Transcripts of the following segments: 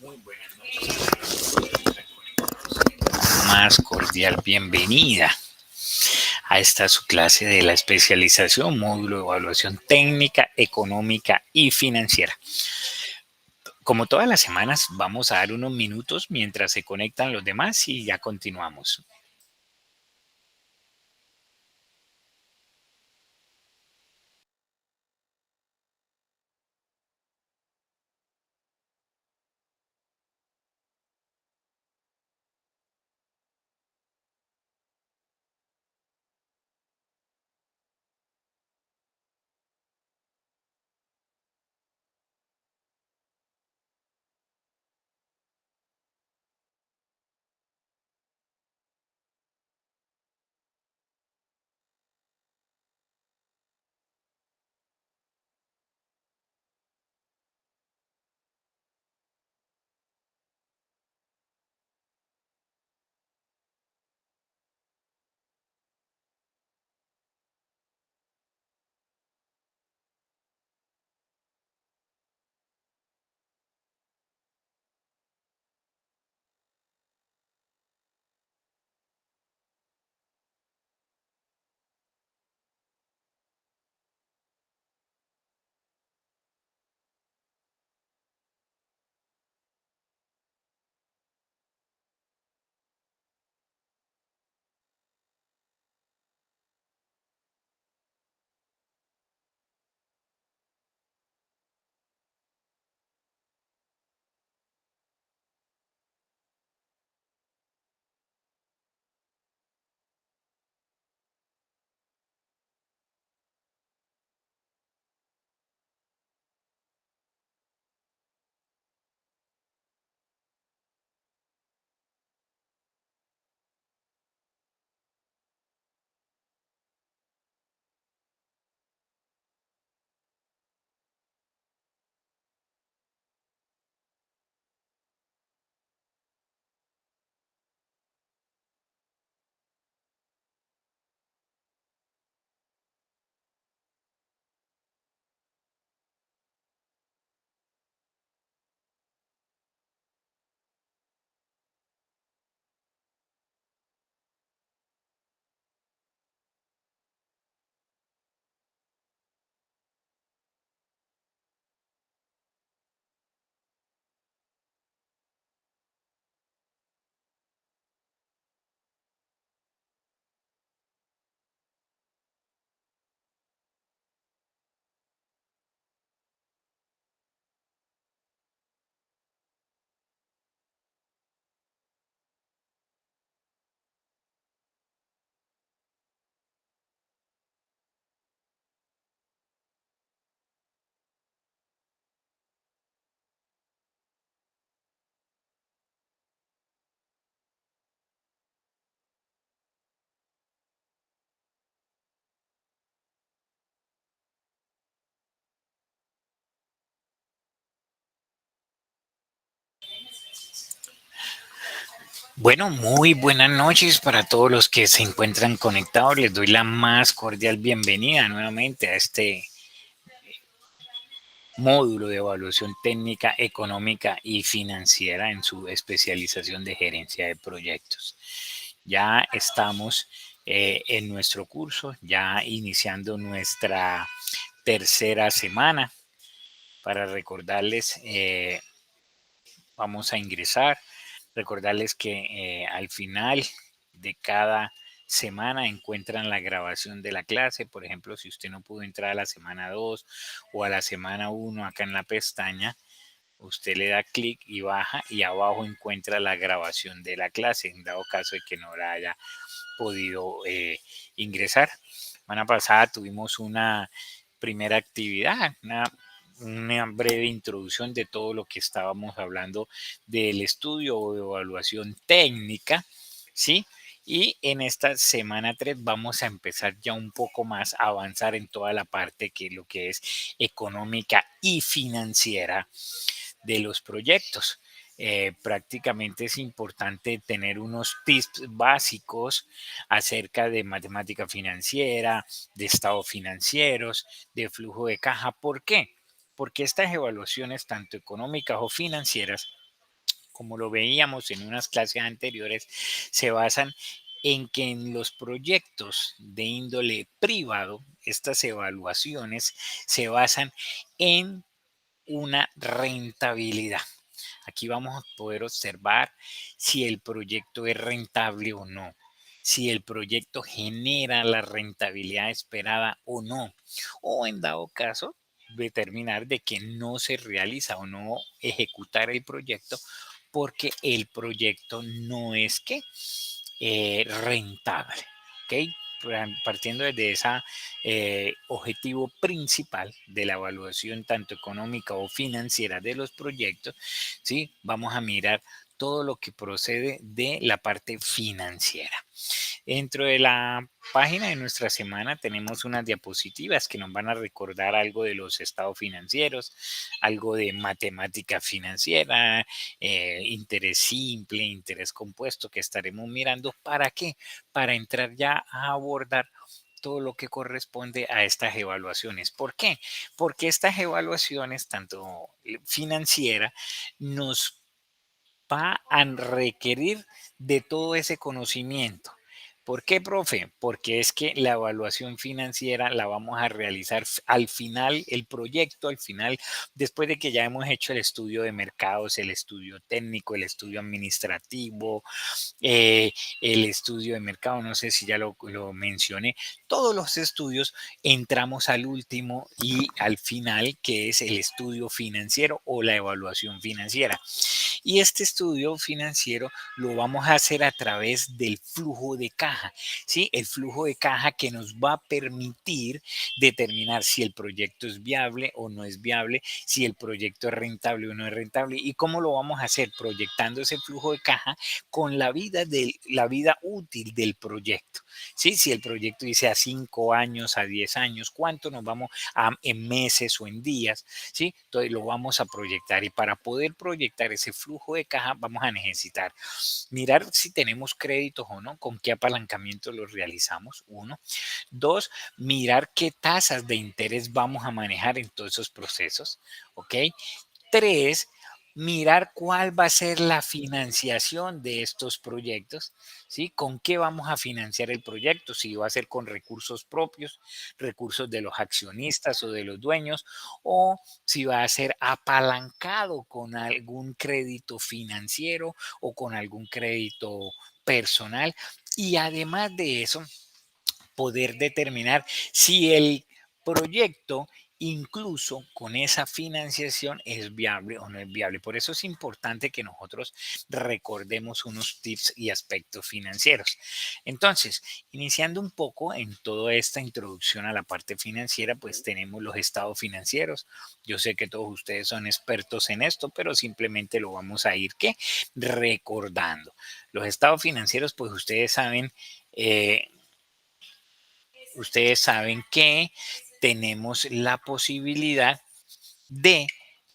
Muy buenas noches. Más cordial bienvenida a esta su clase de la especialización, módulo de evaluación técnica, económica y financiera. Como todas las semanas, vamos a dar unos minutos mientras se conectan los demás y ya continuamos. Bueno, muy buenas noches para todos los que se encuentran conectados. Les doy la más cordial bienvenida nuevamente a este módulo de evaluación técnica, económica y financiera en su especialización de gerencia de proyectos. Ya estamos en nuestro curso, ya iniciando nuestra tercera semana. Para recordarles, vamos a ingresar, recordarles que al final de cada semana encuentran la grabación de la clase. Por ejemplo, si usted no pudo entrar a la semana 2 o a la semana 1 acá en la pestaña, usted le da clic y baja y abajo encuentra la grabación de la clase, en dado caso de que no la haya podido ingresar. Semana pasada tuvimos una primera actividad, una breve introducción de todo lo que estábamos hablando del estudio o de evaluación técnica, ¿sí? Y en esta semana 3 vamos a empezar ya un poco más a avanzar en toda la parte que lo que es económica y financiera de los proyectos. Prácticamente es importante tener unos tips básicos acerca de matemática financiera, de estados financieros, de flujo de caja. ¿Por qué? Porque estas evaluaciones, tanto económicas o financieras, como lo veíamos en unas clases anteriores, se basan en que en los proyectos de índole privado, estas evaluaciones se basan en una rentabilidad. Aquí vamos a poder observar si el proyecto es rentable o no, si el proyecto genera la rentabilidad esperada o no, o en dado caso, determinar de que no se realiza o no ejecutar el proyecto porque el proyecto no es que rentable. ¿Ok? Partiendo desde ese objetivo principal de la evaluación tanto económica o financiera de los proyectos, ¿sí? Vamos a mirar todo lo que procede de la parte financiera. Dentro de la página de nuestra semana tenemos unas diapositivas que nos van a recordar algo de los estados financieros, algo de matemática financiera, interés simple, interés compuesto que estaremos mirando. ¿Para qué? Para entrar ya a abordar todo lo que corresponde a estas evaluaciones. ¿Por qué? Porque estas evaluaciones, tanto financiera, nos va a requerir de todo ese conocimiento. ¿Por qué, profe? Porque es que la evaluación financiera la vamos a realizar al final, el proyecto al final, después de que ya hemos hecho el estudio de mercados, el estudio técnico, el estudio administrativo, eh, el estudio de mercado, no sé si ya lo mencioné, todos los estudios entramos al último y al final, que es el estudio financiero o la evaluación financiera. Y este estudio financiero lo vamos a hacer a través del flujo de caja, ¿sí? El flujo de caja que nos va a permitir determinar si el proyecto es viable o no es viable, si el proyecto es rentable o no es rentable. ¿Y cómo lo vamos a hacer? Proyectando ese flujo de caja con la vida útil del proyecto, ¿sí? Si el proyecto dice a 5 años, a 10 años, ¿cuánto nos vamos a, en meses o en días? ¿Sí? Entonces lo vamos a proyectar y para poder proyectar ese flujo de caja vamos a necesitar mirar si tenemos créditos o no, con qué apalancamiento los realizamos, uno. Dos, mirar qué tasas de interés vamos a manejar en todos esos procesos, ¿ok? Tres, mirar cuál va a ser la financiación de estos proyectos, ¿sí? ¿Con qué vamos a financiar el proyecto? Si va a ser con recursos propios, recursos de los accionistas o de los dueños, o si va a ser apalancado con algún crédito financiero o con algún crédito personal. Y además de eso, poder determinar si el proyecto incluso con esa financiación es viable o no es viable. Por eso es importante que nosotros recordemos unos tips y aspectos financieros. Entonces, iniciando un poco en toda esta introducción a la parte financiera, pues tenemos los estados financieros. Yo sé que todos ustedes son expertos en esto, pero simplemente lo vamos a ir ¿qué? Recordando. Los estados financieros, pues ustedes saben que tenemos la posibilidad de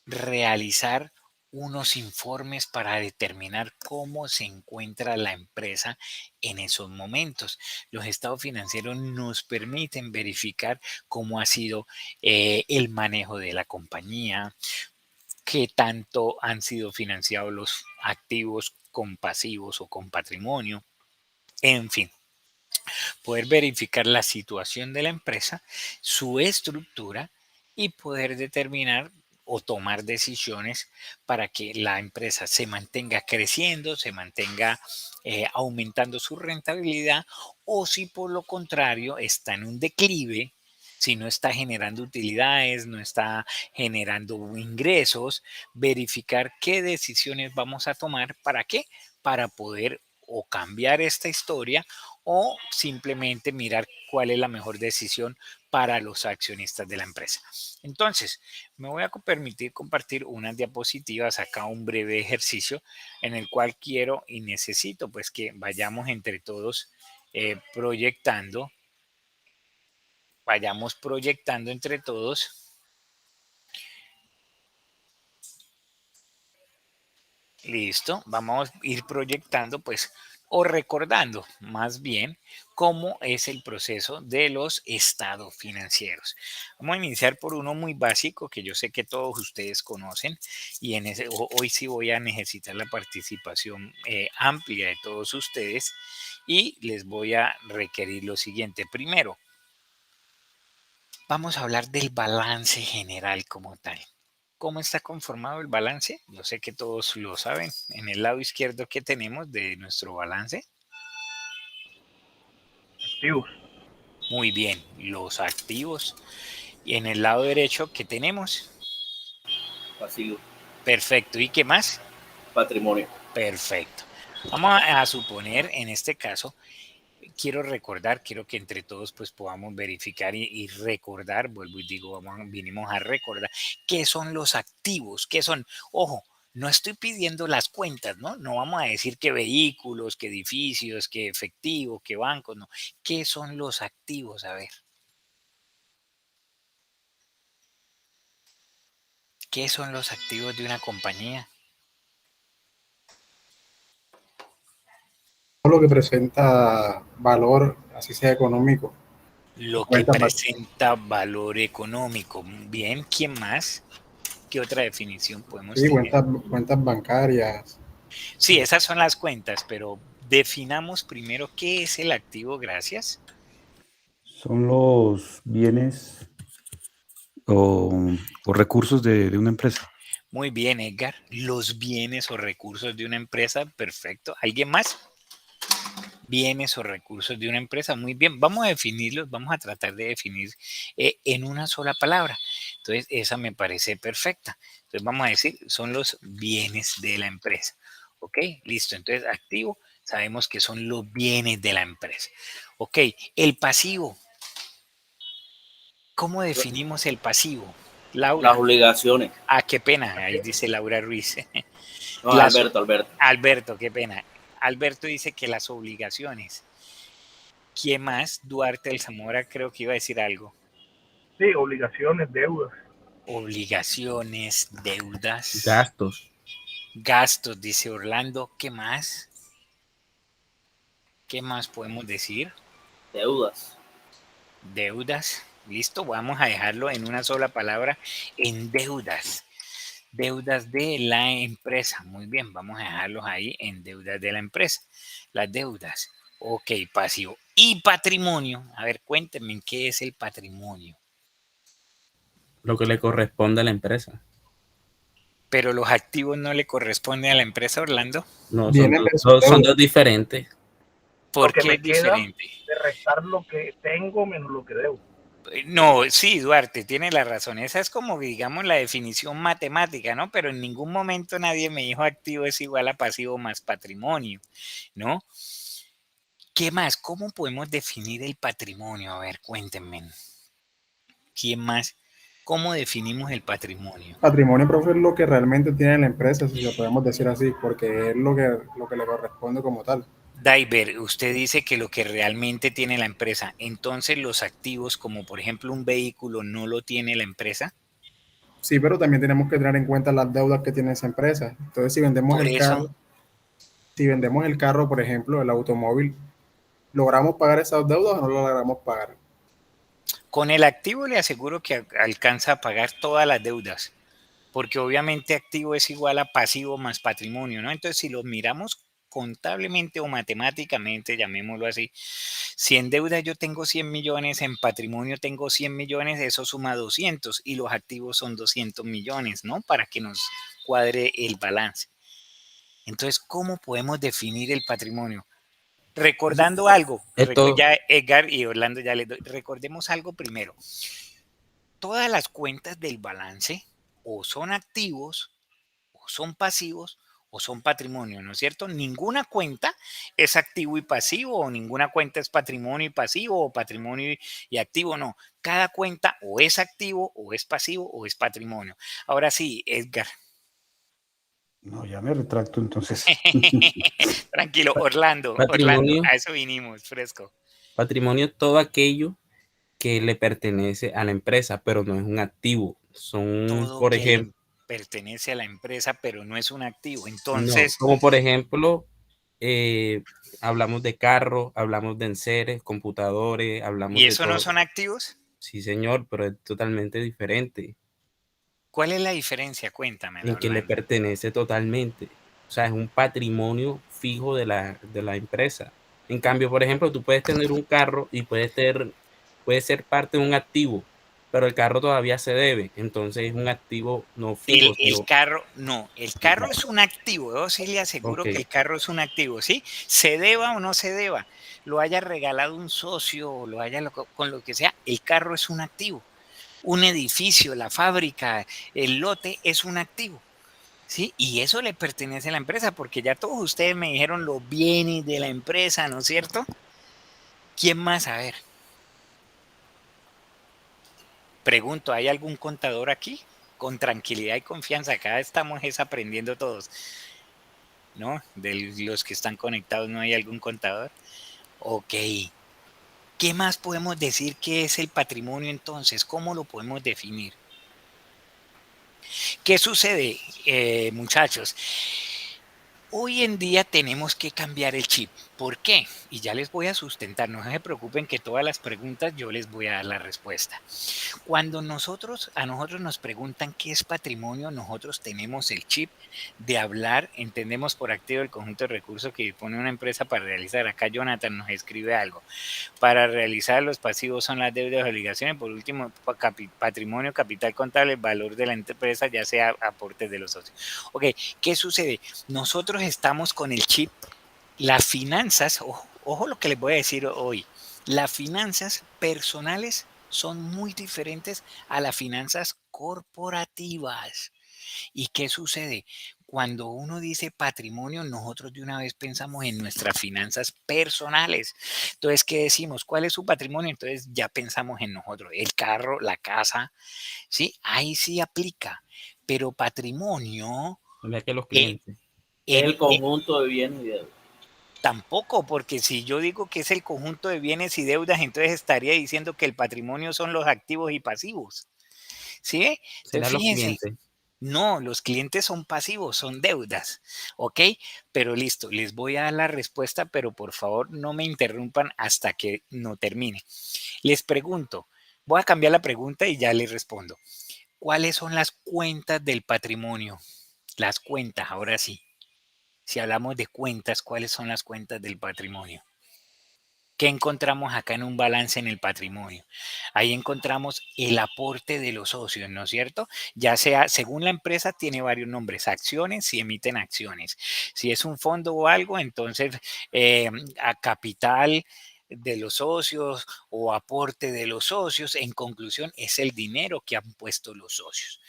realizar unos informes para determinar cómo se encuentra la empresa en esos momentos. Los estados financieros nos permiten verificar cómo ha sido el manejo de la compañía, qué tanto han sido financiados los activos con pasivos o con patrimonio, en fin, poder verificar la situación de la empresa, su estructura y poder determinar o tomar decisiones para que la empresa se mantenga creciendo, se mantenga aumentando su rentabilidad o si por lo contrario está en un declive, si no está generando utilidades, no está generando ingresos, verificar qué decisiones vamos a tomar, ¿para qué? Para poder o cambiar esta historia o simplemente mirar cuál es la mejor decisión para los accionistas de la empresa. Entonces, me voy a permitir compartir unas diapositivas, acá un breve ejercicio en el cual quiero y necesito pues que vayamos entre todos proyectando, vayamos proyectando entre todos. Listo, vamos a ir proyectando pues o recordando más bien cómo es el proceso de los estados financieros. Vamos a iniciar por uno muy básico que yo sé que todos ustedes conocen y en ese, hoy sí voy a necesitar la participación amplia de todos ustedes y les voy a requerir lo siguiente. Primero, vamos a hablar del balance general como tal. ¿Cómo está conformado el balance? Yo sé que todos lo saben. En el lado izquierdo, ¿qué tenemos de nuestro balance? Activos, Muy bien, los activos. Y en el lado derecho, ¿qué tenemos? Pasivo, Perfecto. ¿Y qué más? patrimonio. Perfecto. Vamos a suponer, en este caso, quiero que entre todos pues podamos verificar y recordar, vuelvo y digo, vinimos a recordar, qué son los activos, qué son, ojo, no estoy pidiendo las cuentas, ¿no? No vamos a decir que vehículos, que edificios, que efectivo, que bancos, no. ¿Qué son los activos? A ver, ¿qué son los activos de una compañía? Todo lo que presenta valor, así sea económico, Lo que cuentas, presenta valor económico. Bien, ¿quién más? ¿Qué otra definición podemos sí, tener? cuentas bancarias. Sí, esas son las cuentas, pero definamos primero qué es el activo, gracias. Son los bienes o recursos de una empresa. Muy bien, Edgar. Los bienes o recursos de una empresa, perfecto. ¿Alguien más? Bienes o recursos de una empresa, muy bien. Vamos a definirlos, vamos a tratar de definir en una sola palabra. Entonces, esa me parece perfecta. Entonces, vamos a decir, son los bienes de la empresa. ¿Ok? Listo. Entonces, activo, sabemos que son los bienes de la empresa. Ok, el pasivo. ¿Cómo definimos el pasivo? Las Laura. obligaciones. Ah, qué pena. Ahí dice Laura Ruiz. No, Las, Alberto. Alberto, qué pena. Alberto dice que las obligaciones. ¿Quién más? Duarte del Zamora creo que iba a decir algo. sí, obligaciones, deudas, Obligaciones, deudas, Gastos. gastos, dice Orlando. ¿Qué más? ¿Qué más podemos decir? Deudas. Deudas. Listo, vamos a dejarlo en una sola palabra, en deudas. Deudas de la empresa. Muy bien, vamos a dejarlos ahí en deudas de la empresa. Las deudas. Ok, pasivo. Y patrimonio. A ver, cuéntenme qué es el patrimonio. Lo que le corresponde a la empresa. Pero los activos no le corresponden a la empresa, Orlando. No, Bienes versus son deudas. dos diferentes. lo ¿Por que qué me es queda diferente? de restar lo que tengo menos lo que debo. No, sí, Duarte, tiene la razón. Esa es como, digamos, la definición matemática, ¿no? Pero en ningún momento nadie me dijo activo es igual a pasivo más patrimonio, ¿no? ¿Qué más? ¿Cómo podemos definir el patrimonio? A ver, cuéntenme. ¿Quién más? ¿Cómo definimos el patrimonio? Patrimonio, profe, es lo que realmente tiene la empresa, si lo podemos decir así, porque es lo que le corresponde como tal. Diver, usted dice que lo que realmente tiene la empresa, entonces los activos, como por ejemplo un vehículo, no lo tiene la empresa. Sí, pero también tenemos que tener en cuenta las deudas que tiene esa empresa. Entonces, Por eso, si vendemos el carro, por ejemplo, el automóvil, ¿logramos pagar esas deudas o no lo logramos pagar? con el activo le aseguro que alcanza a pagar todas las deudas, porque obviamente activo es igual a pasivo más patrimonio, ¿no? Entonces, si lo miramos contablemente o matemáticamente, llamémoslo así, si en deuda yo tengo 100 millones, en patrimonio tengo 100 millones, eso suma 200 y los activos son 200 millones, ¿no? Para que nos cuadre el balance. Entonces, ¿cómo podemos definir el patrimonio? Recordando algo, Esto, ya Edgar y Orlando ya les doy, recordemos algo primero. Todas las cuentas del balance o son activos o son pasivos o son patrimonio, ¿no es cierto? Ninguna cuenta es activo y pasivo o ninguna cuenta es patrimonio y pasivo o patrimonio y activo, no. Cada cuenta o es activo o es pasivo o es patrimonio. Ahora sí, Edgar. No, ya me retracto entonces. Tranquilo, Orlando, patrimonio, a eso vinimos, fresco. patrimonio es todo aquello que le pertenece a la empresa, pero no es un activo. Son, Todo por que le ejemplo, pertenece a la empresa, pero no es un activo. no, Entonces, como por ejemplo, hablamos de carros, hablamos de enseres, computadores, hablamos ¿Y de eso no todo. son activos? Sí, señor, pero es totalmente diferente, ¿Cuál es la diferencia? Cuéntamela, en que le Orlando. pertenece totalmente. O sea, es un patrimonio fijo de la empresa. En cambio, por ejemplo, tú puedes tener un carro y puede ser parte de un activo, pero el carro todavía se debe. Entonces es un activo no fijo, El sino, carro, no, el carro es un activo. Yo sí le aseguro ok, que el carro es un activo, ¿sí? Se deba o no se deba, lo haya regalado un socio o lo haya con lo que sea, el carro es un activo. Un edificio, la fábrica, el lote es un activo, ¿sí? Y eso le pertenece a la empresa, porque ya todos ustedes me dijeron los bienes de la empresa, ¿no es cierto? ¿Quién más? A ver, pregunto, ¿hay algún contador aquí? Con tranquilidad y confianza, acá estamos aprendiendo todos, ¿no? De los que están conectados, ¿no hay algún contador? Ok. ¿Qué más podemos decir que es el patrimonio entonces? ¿Cómo lo podemos definir? ¿Qué sucede, muchachos? Hoy en día tenemos que cambiar el chip. ¿Por qué? Y ya les voy a sustentar, no se preocupen que todas las preguntas yo les voy a dar la respuesta. Cuando a nosotros nos preguntan qué es patrimonio, nosotros tenemos el chip de hablar, entendemos por activo el conjunto de recursos que dispone una empresa para realizar. Acá Jonathan nos escribe algo. Para realizar los pasivos son las deudas y obligaciones. Por último, patrimonio, capital contable, valor de la empresa, ya sea aportes de los socios. Ok, ¿qué sucede? Nosotros estamos con el chip, las finanzas, ojo lo que les voy a decir hoy, las finanzas personales son muy diferentes a las finanzas corporativas. ¿Y qué sucede? Cuando uno dice patrimonio, nosotros de una vez pensamos en nuestras finanzas personales. Entonces, ¿qué decimos? ¿Cuál es su patrimonio? Entonces ya pensamos en nosotros, el carro, la casa, ¿sí? Ahí sí aplica. Pero patrimonio, ya que los eh, clientes. Es en, el conjunto de bienes y deudas. tampoco, porque si yo digo que es el conjunto de bienes y deudas, entonces estaría diciendo que el patrimonio son los activos y pasivos. ¿Sí? Entonces, Serán los fíjense, clientes. no, los clientes son pasivos, son deudas, ¿ok? Pero listo, les voy a dar la respuesta, pero por favor no me interrumpan hasta que no termine. Les pregunto, voy a cambiar la pregunta y ya les respondo. ¿Cuáles son las cuentas del patrimonio? Las cuentas, ahora sí. Si hablamos de cuentas, ¿cuáles son las cuentas del patrimonio? ¿Qué encontramos acá en un balance en el patrimonio? Ahí encontramos el aporte de los socios, ¿no es cierto? Ya sea, según la empresa, tiene varios nombres. Acciones, si emiten acciones. Si es un fondo o algo, entonces a capital de los socios o aporte de los socios, en conclusión, es el dinero que han puesto los socios.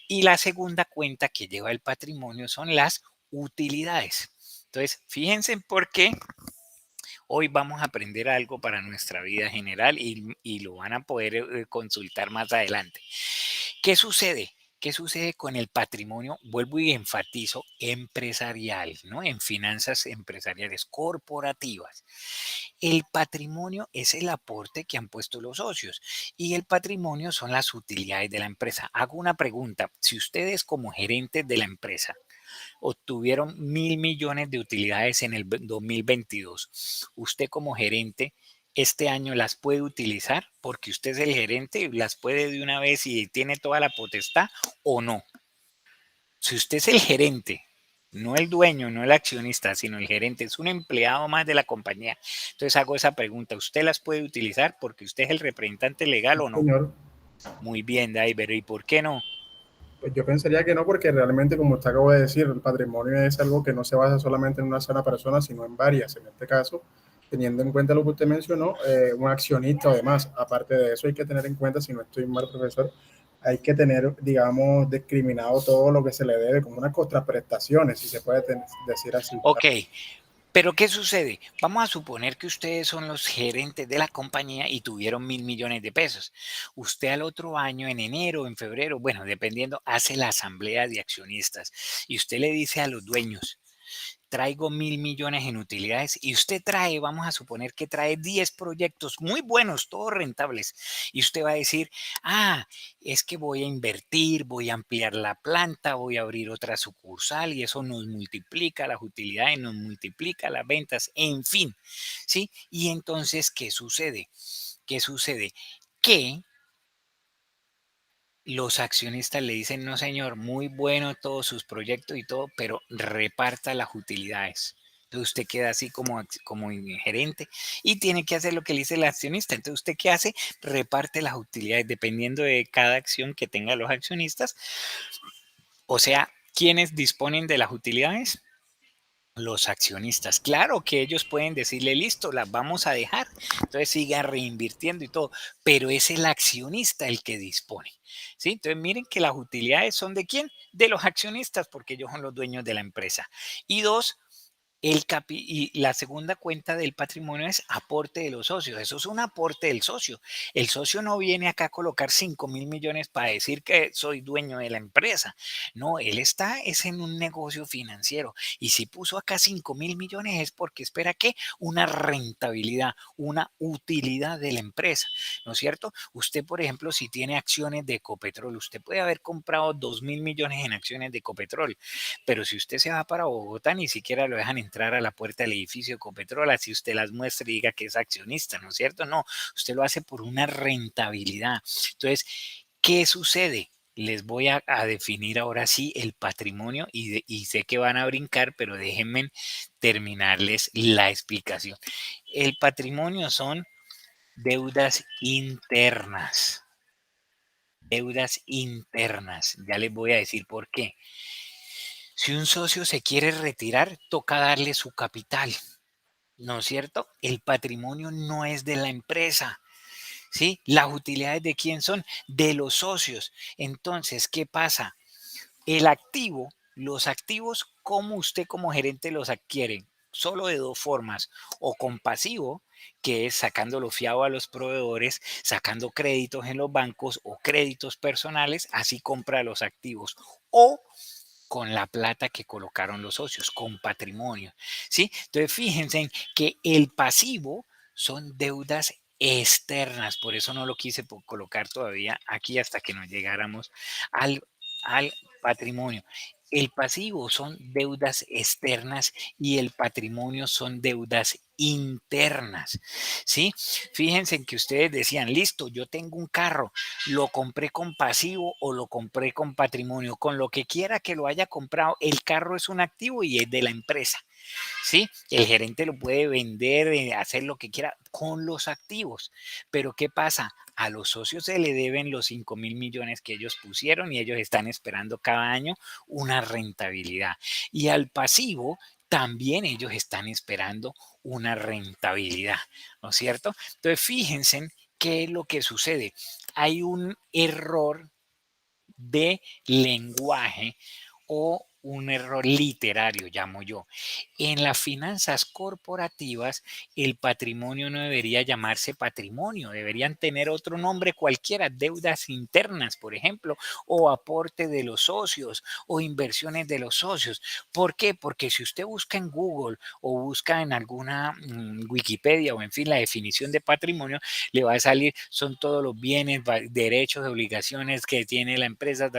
Y la segunda cuenta que lleva el patrimonio son las utilidades. Entonces, fíjense por qué hoy vamos a aprender algo para nuestra vida general y lo van a poder consultar más adelante. ¿Qué sucede? ¿Qué sucede con el patrimonio? Vuelvo y enfatizo, empresarial, ¿no? En finanzas empresariales corporativas. El patrimonio es el aporte que han puesto los socios y el patrimonio son las utilidades de la empresa. Hago una pregunta. Si ustedes como gerentes de la empresa obtuvieron 1.000 millones de utilidades en el 2022. Usted como gerente, este año las puede utilizar porque usted es el gerente y las puede de una vez y tiene toda la potestad o no. Si usted es el gerente, no el dueño, no el accionista, sino el gerente, es un empleado más de la compañía. Entonces hago esa pregunta, ¿usted las puede utilizar porque usted es el representante legal o no? Señor, Muy bien, Daiver, ¿y por qué no? pues yo pensaría que no, porque realmente, como usted acaba de decir, el patrimonio es algo que no se basa solamente en una sola persona, sino en varias. En este caso, teniendo en cuenta lo que usted mencionó, un accionista o demás. Aparte de eso, hay que tener en cuenta, si no estoy mal, profesor, hay que tener, digamos, discriminado todo lo que se le debe como unas contraprestaciones, si se puede decir así. Ok, pero ¿qué sucede? Vamos a suponer que ustedes son los gerentes de la compañía y tuvieron 1.000 millones de pesos. Usted al otro año, en enero, en febrero, bueno, dependiendo, hace la asamblea de accionistas y usted le dice a los dueños, traigo 1.000 millones en utilidades y usted trae, vamos a suponer que trae 10 proyectos muy buenos, todos rentables, y usted va a decir, es que voy a invertir, voy a ampliar la planta, voy a abrir otra sucursal y eso nos multiplica las utilidades, nos multiplica las ventas, en fin, ¿sí? Y entonces, ¿qué sucede? ¿Qué sucede? Que los accionistas le dicen, no señor, muy bueno todos sus proyectos y todo, pero reparta las utilidades. Entonces usted queda así como gerente y tiene que hacer lo que le dice el accionista. Entonces usted ¿qué hace? Reparte las utilidades dependiendo de cada acción que tengan los accionistas. O sea, ¿quiénes disponen de las utilidades? Los accionistas. Claro que ellos pueden decirle, listo, las vamos a dejar. Entonces sigan reinvirtiendo y todo, pero es el accionista el que dispone. ¿Sí? Entonces miren que las utilidades son ¿de quién? De los accionistas, porque ellos son los dueños de la empresa. Y dos, y la segunda cuenta del patrimonio es aporte de los socios. Eso es un aporte del socio. El socio no viene acá a colocar 5.000 millones para decir que soy dueño de la empresa. No, él es en un negocio financiero. Y si puso acá 5.000 millones es porque espera que una rentabilidad, una utilidad de la empresa. ¿No es cierto? Usted, por ejemplo, si tiene acciones de Ecopetrol, usted puede haber comprado 2.000 millones en acciones de Ecopetrol. Pero si usted se va para Bogotá, ni siquiera lo dejan entrar a la puerta del edificio de Ecopetrol, así usted las muestra y diga que es accionista, ¿no es cierto? No, usted lo hace por una rentabilidad. Entonces, ¿qué sucede? Les voy a definir ahora sí el patrimonio y sé que van a brincar, pero déjenme terminarles la explicación. El patrimonio son deudas internas. Deudas internas. Ya les voy a decir por qué. Si un socio se quiere retirar, toca darle su capital, ¿no es cierto? El patrimonio no es de la empresa, ¿sí? Las utilidades ¿de quién son? De los socios. Entonces, ¿qué pasa? El activo, los activos, ¿cómo usted como gerente los adquiere? Solo de dos formas, o con pasivo, que es sacándolo fiado a los proveedores, sacando créditos en los bancos o créditos personales, así compra los activos, o con la plata que colocaron los socios, con patrimonio, ¿sí? Entonces, fíjense en que el pasivo son deudas externas, por eso no lo quise colocar todavía aquí hasta que nos llegáramos al, al patrimonio. El pasivo son deudas externas y el patrimonio son deudas internas, ¿sí? Fíjense en que ustedes decían, listo, yo tengo un carro, lo compré con pasivo o lo compré con patrimonio, con lo que quiera que lo haya comprado, el carro es un activo y es de la empresa, ¿sí? El gerente lo puede vender, hacer lo que quiera con los activos, pero ¿qué pasa? A los socios se le deben los 5.000 millones que ellos pusieron y ellos están esperando cada año una rentabilidad. Y al pasivo también ellos están esperando una rentabilidad, ¿no es cierto? Entonces, fíjense qué es lo que sucede. Hay un error de lenguaje o un error literario, llamo yo. En las finanzas corporativas, el patrimonio no debería llamarse patrimonio, deberían tener otro nombre cualquiera, deudas internas, por ejemplo, o aporte de los socios o inversiones de los socios. ¿Por qué? Porque si usted busca en Google o busca en alguna Wikipedia o en fin la definición de patrimonio, le va a salir, son todos los bienes, derechos, obligaciones que tiene la empresa,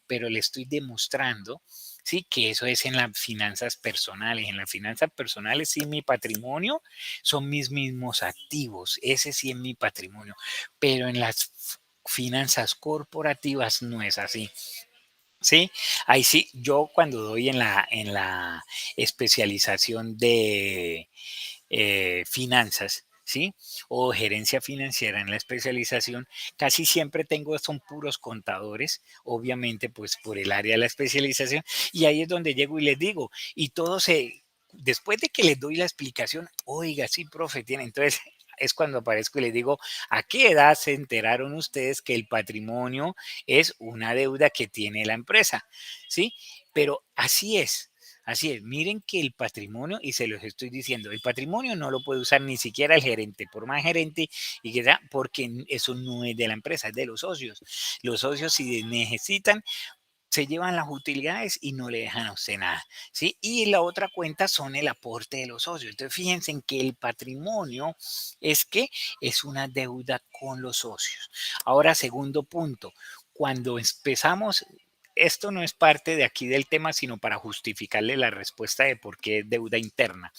pero le estoy demostrando, sí, que eso es en las finanzas personales. En las finanzas personales, sí, mi patrimonio son mis mismos activos. Ese sí es mi patrimonio. Pero en las finanzas corporativas no es así. Sí, ahí sí, yo cuando doy en la especialización de finanzas, ¿sí? O gerencia financiera en la especialización, casi siempre son puros contadores, obviamente pues por el área de la especialización, y ahí es donde llego y les digo, y después de que les doy la explicación, oiga, sí, profe, tiene, entonces es cuando aparezco y les digo, ¿a qué edad se enteraron ustedes que el patrimonio es una deuda que tiene la empresa? ¿Sí? Pero así es. Así es, miren que el patrimonio, y se los estoy diciendo, el patrimonio no lo puede usar ni siquiera el gerente, por más gerente y que sea, porque eso no es de la empresa, es de los socios. Los socios si necesitan se llevan las utilidades y no le dejan a usted nada, ¿sí? Y la otra cuenta son el aporte de los socios. Entonces, fíjense en que el patrimonio es una deuda con los socios. Ahora, segundo punto, cuando empezamos, esto no es parte de aquí del tema, sino para justificarle la respuesta de por qué es deuda interna.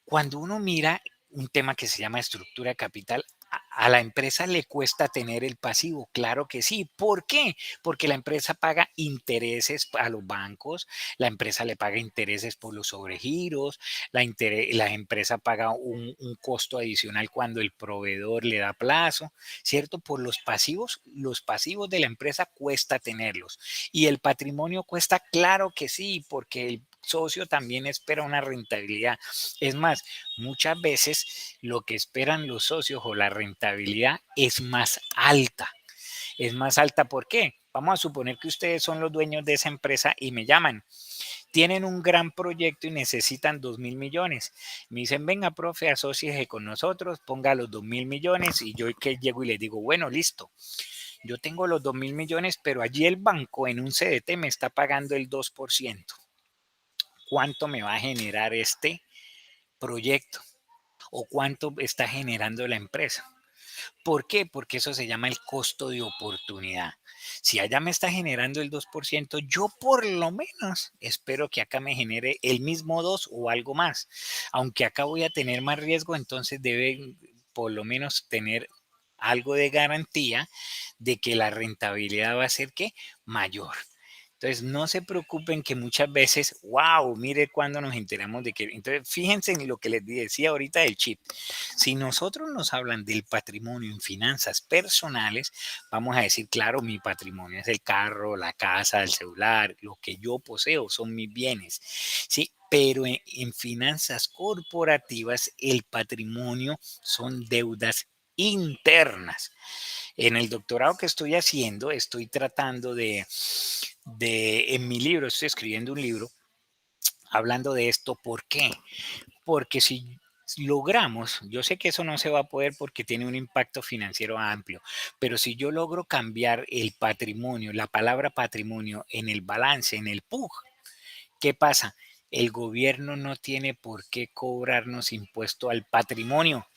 Cuando uno mira un tema que se llama estructura de capital, a la empresa le cuesta tener el pasivo, claro que sí. ¿Por qué? Porque la empresa paga intereses a los bancos, la empresa le paga intereses por los sobregiros, la empresa paga un costo adicional cuando el proveedor le da plazo, ¿cierto? Por los pasivos de la empresa cuesta tenerlos. Y el patrimonio cuesta, claro que sí, porque el socio también espera una rentabilidad. Es más, muchas veces lo que esperan los socios o la rentabilidad es más alta. Es más alta, ¿por qué? Vamos a suponer que ustedes son los dueños de esa empresa y me llaman. Tienen un gran proyecto y necesitan 2.000 millones. Me dicen, venga, profe, asóciese con nosotros, ponga los 2.000 millones y yo que llego y les digo, bueno, listo. Yo tengo los 2.000 millones, pero allí el banco en un CDT me está pagando el 2%. ¿Cuánto me va a generar este proyecto? ¿O cuánto está generando la empresa? ¿Por qué? Porque eso se llama el costo de oportunidad. Si allá me está generando el 2%, yo por lo menos espero que acá me genere el mismo 2 o algo más. Aunque acá voy a tener más riesgo, entonces debe por lo menos tener algo de garantía de que la rentabilidad va a ser ¿qué? Mayor. Entonces, no se preocupen que muchas veces, wow, mire cuando nos enteramos de que, entonces, fíjense en lo que les decía ahorita del chip. Si nosotros nos hablan del patrimonio en finanzas personales, vamos a decir, claro, mi patrimonio es el carro, la casa, el celular, lo que yo poseo, son mis bienes, ¿sí? Pero en finanzas corporativas, el patrimonio son deudas internas. En el doctorado que estoy haciendo, estoy tratando en mi libro, estoy escribiendo un libro hablando de esto. ¿Por qué? Porque si logramos, yo sé que eso no se va a poder porque tiene un impacto financiero amplio, pero si yo logro cambiar el patrimonio, la palabra patrimonio en el balance, en el PUG, ¿qué pasa? El gobierno no tiene por qué cobrarnos impuesto al patrimonio.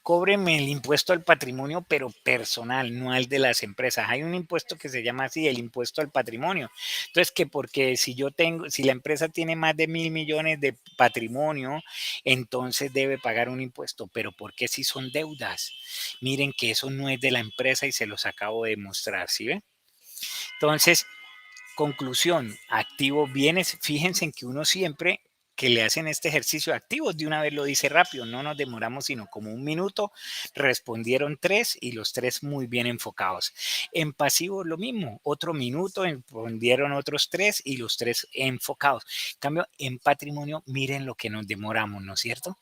Cóbreme el impuesto al patrimonio, pero personal, no al de las empresas. Hay un impuesto que se llama así, el impuesto al patrimonio. Entonces, que porque si la empresa tiene más de 1.000 millones de patrimonio, entonces debe pagar un impuesto. Pero ¿por qué si son deudas? Miren que eso no es de la empresa y se los acabo de mostrar, ¿sí ven? Entonces, conclusión, activos bienes, fíjense en que uno siempre que le hacen este ejercicio de activos, de una vez lo dice rápido, no nos demoramos sino como un minuto, respondieron 3 y los 3 muy bien enfocados. En pasivos lo mismo, otro minuto, respondieron otros 3 y los 3 enfocados. En cambio, en patrimonio, miren lo que nos demoramos, ¿no es cierto?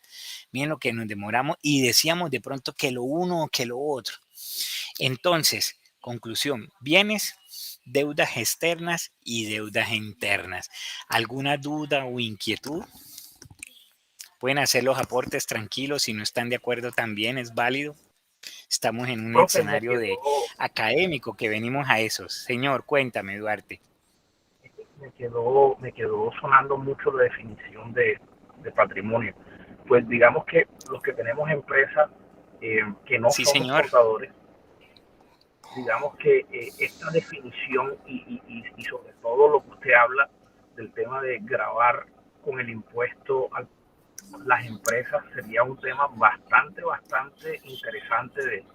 Miren lo que nos demoramos y decíamos de pronto que lo uno o que lo otro. Entonces, conclusión, bienes, deudas externas y deudas internas. ¿Alguna duda o inquietud? Pueden hacer los aportes tranquilos, si no están de acuerdo también es válido. Estamos en un Profe, escenario académico que venimos a eso. Señor, cuéntame, Duarte. me quedó sonando mucho la definición de patrimonio. Pues digamos que los que tenemos empresas que no Sí, somos señor. contadores, digamos que esta definición y sobre todo lo que usted habla del tema de gravar con el impuesto a las empresas sería un tema bastante interesante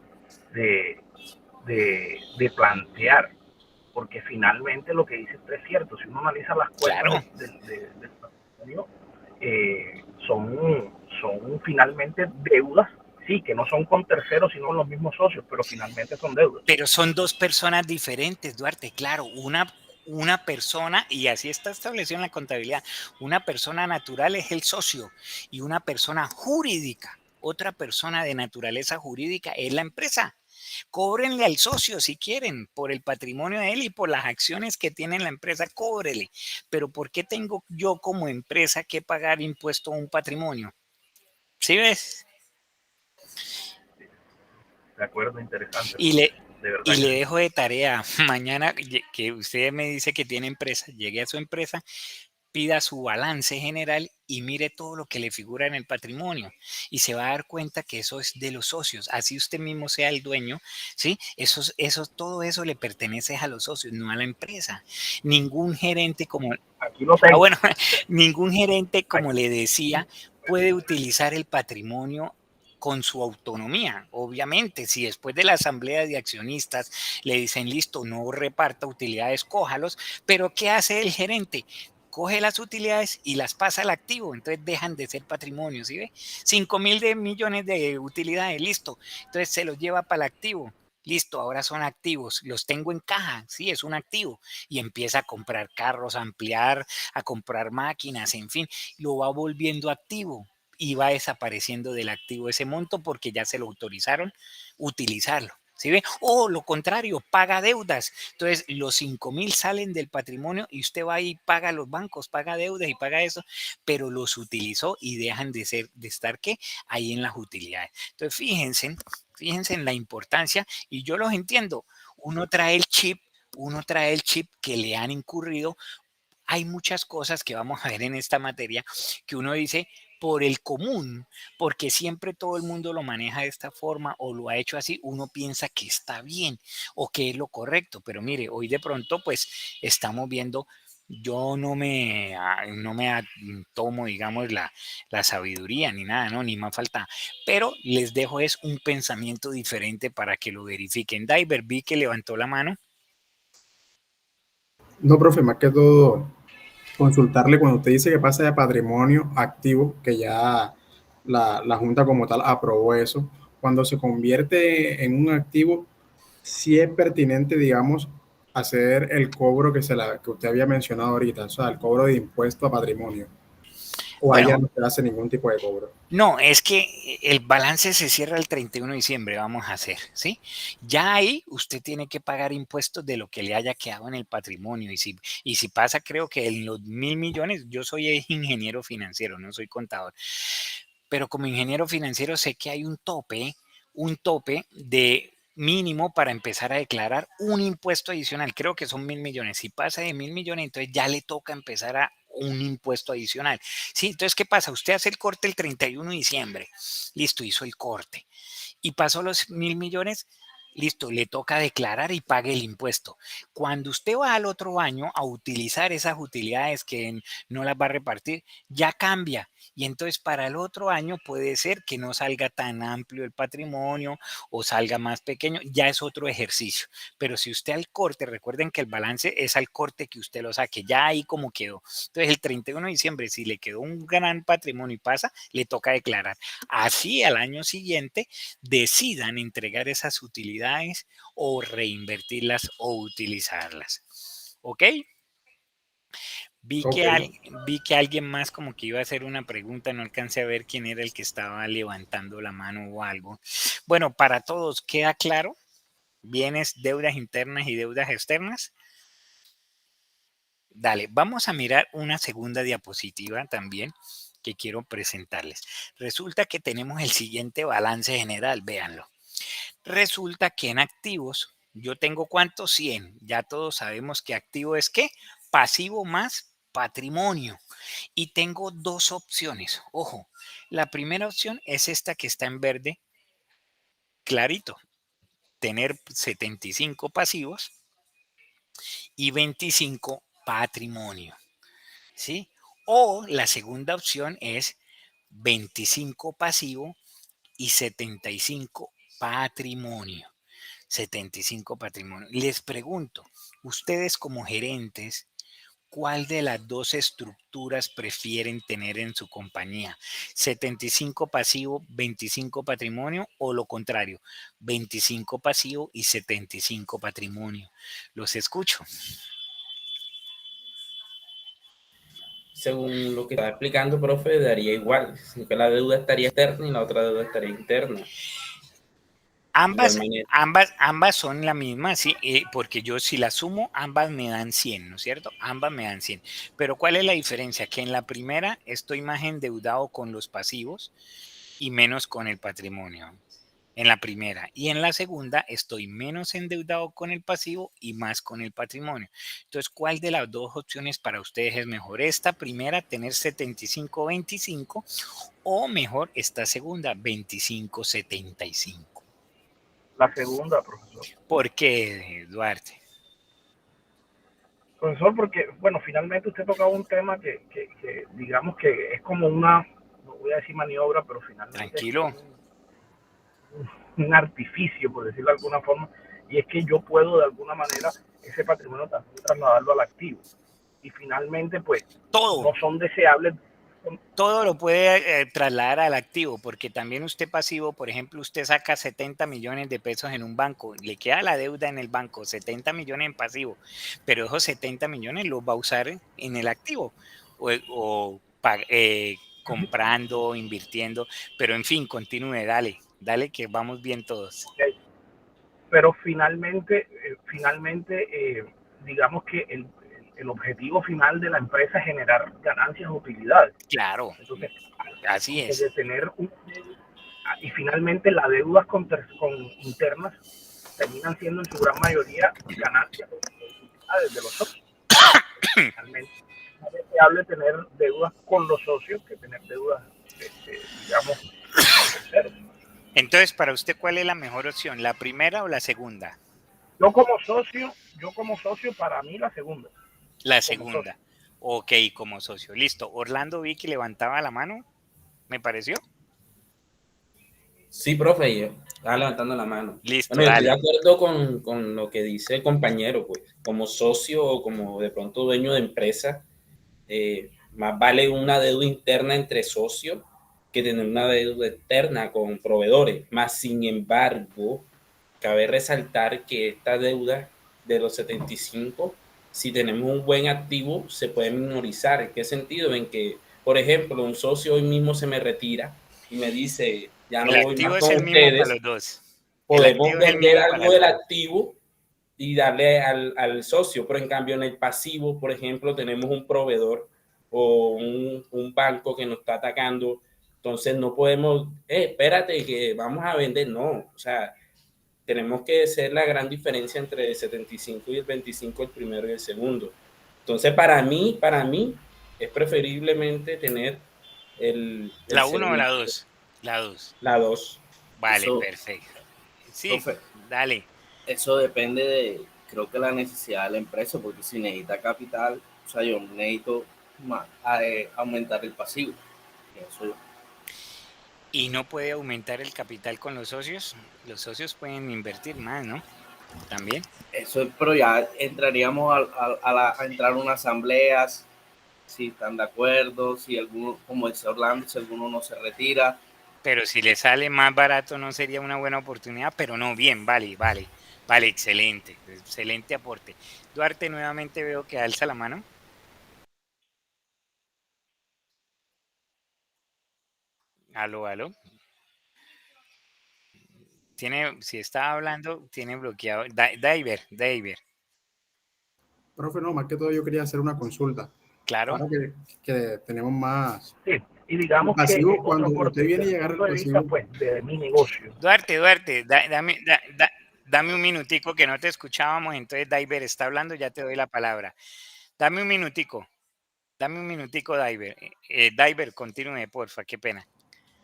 de plantear, porque finalmente lo que dice usted es cierto. Si uno analiza las cuentas Claro. del patrimonio, son finalmente deudas, sí, que no son con terceros, sino con los mismos socios, pero finalmente son deudas. Pero son dos personas diferentes, Duarte, claro, una persona, y así está establecido en la contabilidad, una persona natural es el socio y una persona jurídica, otra persona de naturaleza jurídica es la empresa. Cóbrenle al socio si quieren, por el patrimonio de él y por las acciones que tiene la empresa, cóbrele. Pero ¿por qué tengo yo como empresa que pagar impuesto a un patrimonio? ¿Sí ves? De acuerdo, interesante. Y de verdad. Y le dejo de tarea, mañana que usted me dice que tiene empresa, llegue a su empresa, pida su balance general y mire todo lo que le figura en el patrimonio y se va a dar cuenta que eso es de los socios, así usted mismo sea el dueño, ¿sí? Todo eso le pertenece a los socios, no a la empresa. Ningún gerente como, Aquí lo tengo. bueno, ningún gerente, como Aquí. le decía, puede utilizar el patrimonio con su autonomía. Obviamente, si después de la asamblea de accionistas le dicen, listo, no reparta utilidades, cójalos, pero ¿qué hace el gerente? Coge las utilidades y las pasa al activo, entonces dejan de ser patrimonio, ¿sí ve? 5.000 millones de utilidades, listo, entonces se los lleva para el activo, listo, ahora son activos, los tengo en caja, sí, es un activo, y empieza a comprar carros, a ampliar, a comprar máquinas, en fin, lo va volviendo activo y va desapareciendo del activo ese monto porque ya se lo autorizaron utilizarlo. ¿Sí ve? O lo contrario, paga deudas. Entonces, los 5.000 salen del patrimonio y usted va y paga los bancos, paga deudas y paga eso, pero los utilizó y dejan de estar ¿qué? Ahí en las utilidades. Entonces, fíjense en la importancia y yo los entiendo. Uno trae el chip que le han incurrido. Hay muchas cosas que vamos a ver en esta materia que uno dice por el común, porque siempre todo el mundo lo maneja de esta forma o lo ha hecho así, uno piensa que está bien o que es lo correcto, pero mire, hoy de pronto pues estamos viendo, yo no me tomo, digamos, la sabiduría ni nada, ¿no? Ni más falta, pero les dejo es un pensamiento diferente para que lo verifiquen. Diver, vi que levantó la mano. No, profe, más que todo, consultarle cuando usted dice que pasa de patrimonio activo, que ya la Junta como tal aprobó eso, cuando se convierte en un activo, sí es pertinente, digamos, hacer el cobro que usted había mencionado ahorita, o sea, el cobro de impuesto a patrimonio, o allá Bueno, no se hace ningún tipo de cobro. no, es que el balance se cierra el 31 de diciembre, vamos a hacer, ¿sí? Ya ahí usted tiene que pagar impuestos de lo que le haya quedado en el patrimonio. Y si pasa, creo que en los 1.000 millones, yo soy ingeniero financiero, no soy contador, pero como ingeniero financiero sé que hay un tope de mínimo para empezar a declarar un impuesto adicional. Creo que son 1.000 millones. Si pasa de 1.000 millones, entonces ya le toca empezar a un impuesto adicional. Sí, entonces, ¿qué pasa? Usted hace el corte el 31 de diciembre. Listo, hizo el corte y pasó los 1.000 millones, listo, le toca declarar y pague el impuesto. Cuando usted va al otro año a utilizar esas utilidades que no las va a repartir, ya cambia. Y entonces para el otro año puede ser que no salga tan amplio el patrimonio o salga más pequeño, ya es otro ejercicio. Pero si usted al corte, recuerden que el balance es al corte que usted lo saque, ya ahí como quedó. Entonces el 31 de diciembre, si le quedó un gran patrimonio y pasa, le toca declarar. Así al año siguiente decidan entregar esas utilidades o reinvertirlas o utilizarlas. ¿Ok? Vi Ok. que, vi que alguien más como que iba a hacer una pregunta, no alcancé a ver quién era el que estaba levantando la mano o algo. Bueno, para todos, ¿queda claro? ¿Bienes, deudas internas y deudas externas? Dale, vamos a mirar una segunda diapositiva también que quiero presentarles. Resulta que tenemos el siguiente balance general, véanlo. Resulta que en activos, yo tengo ¿cuánto? 100. Ya todos sabemos que activo es ¿qué? Pasivo más patrimonio. Y tengo dos opciones. Ojo, la primera opción es esta que está en verde, clarito. Tener 75 pasivos y 25 patrimonio. ¿Sí? O la segunda opción es 25 pasivo y 75 patrimonio. 75 patrimonio. Les pregunto, ustedes como gerentes, ¿cuál de las dos estructuras prefieren tener en su compañía? ¿75 pasivo, 25 patrimonio o lo contrario? 25 pasivo y 75 patrimonio. Los escucho. Según lo que estaba explicando, profe, daría igual, sino que la deuda estaría externa y la otra deuda estaría interna. De igual Ambas, manera, ambas son la misma, sí, porque yo si las sumo, ambas me dan 100, ¿no es cierto? Ambas me dan 100. Pero ¿cuál es la diferencia? Que en la primera estoy más endeudado con los pasivos y menos con el patrimonio. en la primera. Y en la segunda estoy menos endeudado con el pasivo y más con el patrimonio. Entonces, ¿cuál de las dos opciones para ustedes es mejor? Esta primera, tener 75-25, o mejor esta segunda, 25-75. La segunda, profesor. ¿Por qué, Duarte? Profesor, porque, bueno, finalmente usted tocaba un tema que digamos que es como una, no voy a decir maniobra, pero finalmente es Tranquilo. un artificio, por decirlo de alguna forma, y es que yo puedo de alguna manera ese patrimonio también trasladarlo al activo. Y finalmente, pues, Todo. no son deseables. Todo lo puede trasladar al activo, porque también usted pasivo, por ejemplo, usted saca 70 millones de pesos en un banco, le queda la deuda en el banco, 70 millones en pasivo, pero esos 70 millones los va a usar en el activo o comprando, invirtiendo, pero en fin, continúe, dale que vamos bien todos. Okay. Pero finalmente, digamos que el objetivo final de la empresa es generar ganancias o utilidades. Claro, Entonces, así antes es. de tener y finalmente las deudas con internas terminan siendo en su gran mayoría ganancias o utilidades de los socios. Finalmente, es más deseable tener deudas con los socios que tener deudas, digamos, con terceros. Entonces, para usted, ¿cuál es la mejor opción? ¿La primera o la segunda? Yo como socio, para mí la segunda. La Como socio. segunda. Ok, como socio. Listo. Orlando vi que levantaba la mano, me pareció. Sí, profe, yo estaba levantando la mano. Listo, Bueno, yo estoy de dale. acuerdo con lo que dice el compañero, pues, como socio o como de pronto dueño de empresa, más vale una deuda interna entre socios que tener una deuda externa con proveedores. Más sin embargo, cabe resaltar que esta deuda de los 75, si tenemos un buen activo, se puede minorizar. ¿En qué sentido? En que, por ejemplo, un socio hoy mismo se me retira y me dice, ya El no voy activo más es con el mismo para ustedes, los dos. El podemos activo es el vender mismo para algo los del dos. activo y darle al socio, pero en cambio en el pasivo, por ejemplo, tenemos un proveedor o un banco que nos está atacando, entonces no podemos, espérate que vamos a vender, no, o sea, tenemos que hacer la gran diferencia entre el 75 y el 25, el primero y el segundo. Entonces, para mí es preferiblemente tener el ¿La 1 o la segundo, 2? La 2. la 2. Vale, Eso, perfecto. Sí, profe, dale. eso depende de, creo que la necesidad de la empresa, porque si necesita capital, o sea, yo necesito aumentar el pasivo. Eso, ¿Y no puede aumentar el capital con los socios? Los socios pueden invertir más, ¿no? También. eso, pero ya entraríamos a entrar a unas asambleas, si están de acuerdo, si alguno, como dice Orlando, si alguno no se retira. Pero si le sale más barato no sería una buena oportunidad, pero no, bien, vale, excelente aporte. Duarte, nuevamente veo que alza la mano. Aló. Si está hablando, tiene bloqueado. Diver, Profe, no, más que todo yo quería hacer una consulta. claro. Ahora que tenemos más Sí, y el digamos que pasivo, otro cuando aporte usted viene a desde el llegar al punto de vista, pasivo, pues, de mi negocio. Duarte, dame un minutico que no te escuchábamos, entonces Diver está hablando, ya te doy la palabra. Dame un minutico, Diver. Diver, continúe, porfa, qué pena.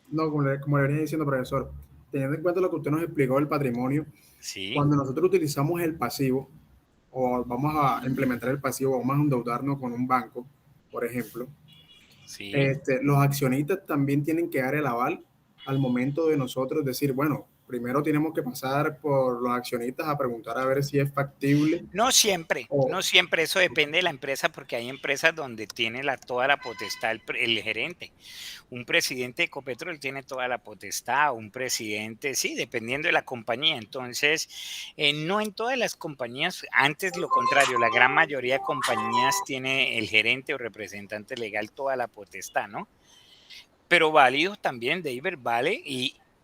no, como le venía diciendo, profesor, teniendo en cuenta lo que usted nos explicó del patrimonio, Sí, cuando nosotros utilizamos el pasivo o vamos a implementar el pasivo, vamos a endeudarnos con un banco, por ejemplo, sí. los accionistas también tienen que dar el aval al momento de nosotros decir, bueno, primero tenemos que pasar por los accionistas a preguntar a ver si es factible o No siempre, eso depende de la empresa, porque hay empresas donde tiene toda la potestad el gerente. Un presidente de Ecopetrol tiene toda la potestad, un presidente, sí, dependiendo de la compañía. Entonces, no en todas las compañías, antes lo contrario, la gran mayoría de compañías tiene el gerente o representante legal toda la potestad, ¿no? Pero válido también, David, vale,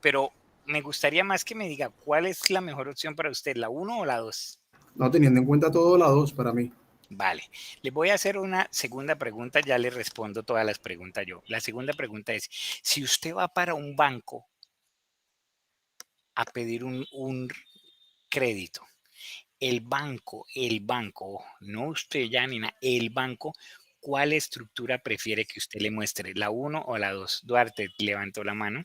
pero me gustaría más que me diga cuál es la mejor opción para usted, la 1 o la 2. no teniendo en cuenta todo la dos para mí. Vale, le voy a hacer una segunda pregunta, ya le respondo todas las preguntas yo. La segunda pregunta es, si usted va para un banco a pedir un crédito. El banco, no usted ya ni nada, el banco, ¿cuál estructura prefiere que usted le muestre? ¿La 1 o la 2? Duarte levantó la mano.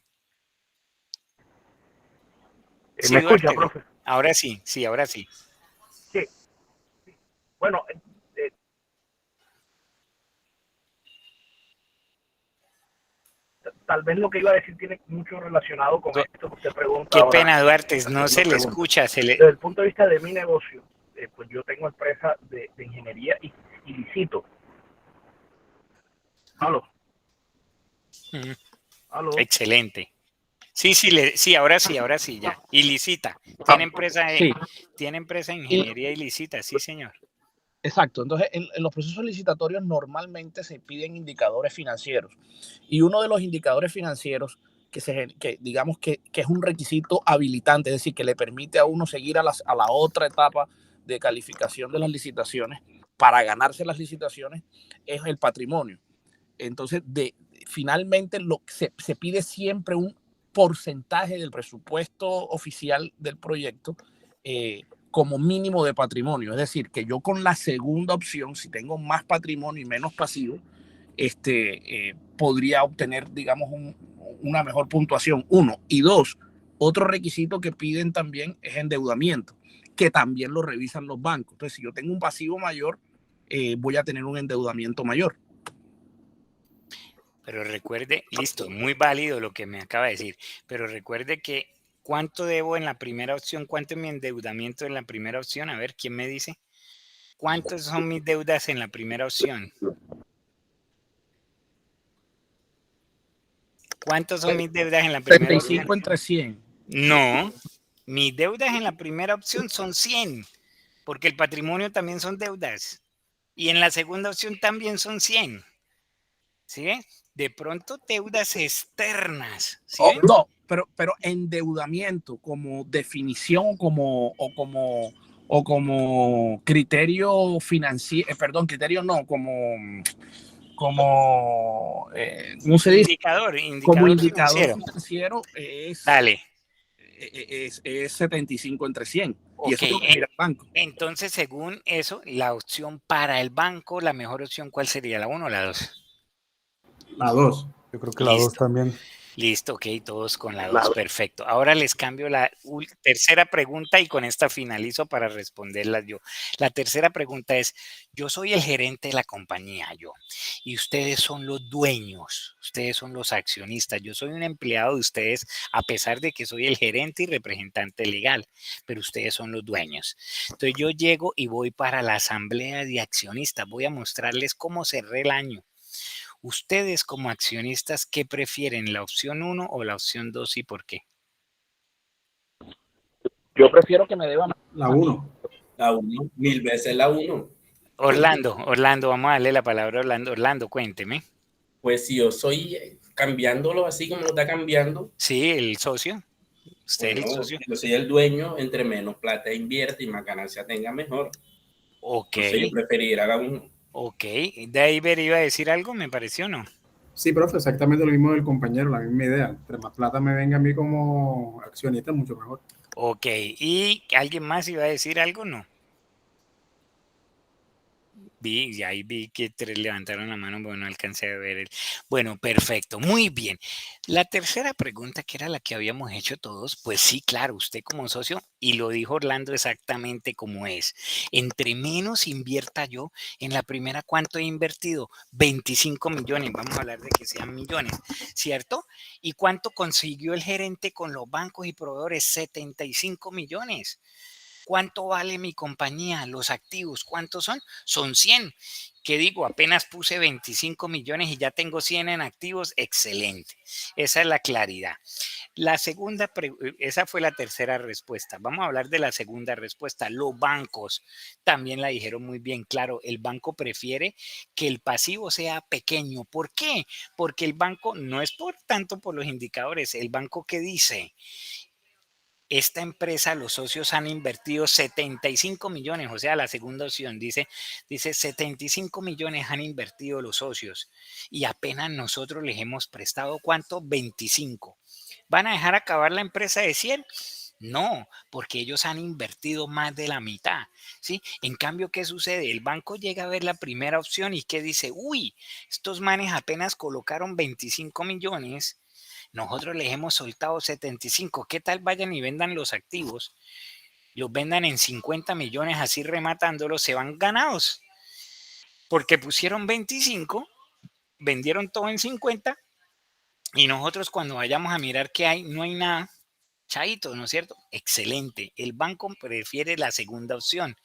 Sí, ¿Me escucha, Duarte. profe? Ahora sí, ahora sí. Sí. Bueno, tal vez lo que iba a decir tiene mucho relacionado con esto que usted pregunta Qué ahora. pena, Duarte, no Haciendo se le preguntas. escucha. Desde el punto de vista de mi negocio, pues yo tengo empresa de ingeniería y licito. ¿Aló? Mm, ¿Aló? Excelente. Sí, ahora sí, ya. Y licita. Sí. Tiene empresa de Y, ingeniería y licita, sí, señor. exacto. Entonces, en los procesos licitatorios normalmente se piden indicadores financieros. Y uno de los indicadores financieros que digamos que es un requisito habilitante, es decir, que le permite a uno seguir a la otra etapa de calificación de las licitaciones para ganarse las licitaciones, es el patrimonio. Entonces, finalmente se pide siempre un porcentaje del presupuesto oficial del proyecto como mínimo de patrimonio. Es decir, que yo con la segunda opción, si tengo más patrimonio y menos pasivo, podría obtener, digamos, una mejor puntuación. 1. Y 2, otro requisito que piden también es endeudamiento, que también lo revisan los bancos. Entonces, si yo tengo un pasivo mayor, voy a tener un endeudamiento mayor. Pero recuerde, listo, muy válido lo que me acaba de decir, pero recuerde que ¿cuánto debo en la primera opción? ¿Cuánto es mi endeudamiento en la primera opción? A ver, ¿quién me dice? ¿Cuántos son mis deudas en la primera opción? ¿Cuántos son mis deudas en la primera opción? 35 entre 100. No, mis deudas en la primera opción son 100, porque el patrimonio también son deudas. Y en la segunda opción también son 100. ¿Sí ven? De pronto deudas externas. ¿Sí ven? No, pero endeudamiento como definición como criterio financiero, criterio no, ¿cómo se dice? Indicador Como financiero. indicador financiero Dale. es 75 entre 100. Y Ok, eso es lo que mira el banco. entonces según eso, la opción para el banco, la mejor opción, ¿cuál sería? ¿La 1 o la 2? La 2. Yo creo que la 2 también. Listo, ok, todos con la 2, perfecto. Ahora les cambio la tercera pregunta y con esta finalizo para responderla yo. La tercera pregunta es, yo soy el gerente de la compañía, y ustedes son los dueños, ustedes son los accionistas, yo soy un empleado de ustedes a pesar de que soy el gerente y representante legal, pero ustedes son los dueños. Entonces yo llego y voy para la asamblea de accionistas, voy a mostrarles cómo cerré el año. Ustedes como accionistas, ¿qué prefieren? ¿La opción 1 o la opción 2 y por qué? Yo prefiero que me deban La 1. La 1, 1000 veces la 1. Orlando, vamos a darle la palabra a Orlando. Orlando, cuénteme. Pues si yo soy cambiándolo así como lo está cambiando, Sí, el socio. Usted es el bueno, socio. yo soy el dueño, entre menos plata invierte y más ganancia tenga, mejor. Ok, Entonces yo preferiría la 1. ok. David iba a decir algo, me pareció, ¿no? Sí, profe, exactamente lo mismo del compañero, la misma idea. Entre más plata me venga a mí como accionista, mucho mejor. Ok, ¿y alguien más iba a decir algo? No. Ahí vi que 3 levantaron la mano, pero no alcancé a ver. Bueno, perfecto, muy bien. La tercera pregunta, que era la que habíamos hecho todos, pues sí, claro, usted como socio, y lo dijo Orlando exactamente como es. Entre menos invierta yo, en la primera, ¿cuánto he invertido? 25 millones, vamos a hablar de que sean millones, ¿cierto? ¿Y cuánto consiguió el gerente con los bancos y proveedores? 75 millones. ¿Cuánto vale mi compañía? Los activos, ¿cuántos son? Son 100. ¿Qué digo? Apenas puse 25 millones y ya tengo 100 en activos. Excelente. Esa es la claridad. La segunda, esa fue la tercera respuesta. Vamos a hablar de la segunda respuesta. Los bancos también la dijeron muy bien. Claro, el banco prefiere que el pasivo sea pequeño. ¿Por qué? Porque el banco no es por tanto por los indicadores. El banco que dice, esta empresa, los socios han invertido 75 millones, o sea, la segunda opción dice 75 millones han invertido los socios y apenas nosotros les hemos prestado, ¿cuánto? 25. ¿Van a dejar acabar la empresa de 100? No, porque ellos han invertido más de la mitad, ¿sí? En cambio, ¿qué sucede? El banco llega a ver la primera opción y ¿qué dice? Uy, estos manes apenas colocaron 25 millones, nosotros les hemos soltado 75. ¿Qué tal vayan y vendan los activos? Los vendan en 50 millones, así rematándolos, se van ganados. Porque pusieron 25, vendieron todo en 50 y nosotros cuando vayamos a mirar qué hay, no hay nada. Chaito, ¿no es cierto? Excelente. El banco prefiere la segunda opción.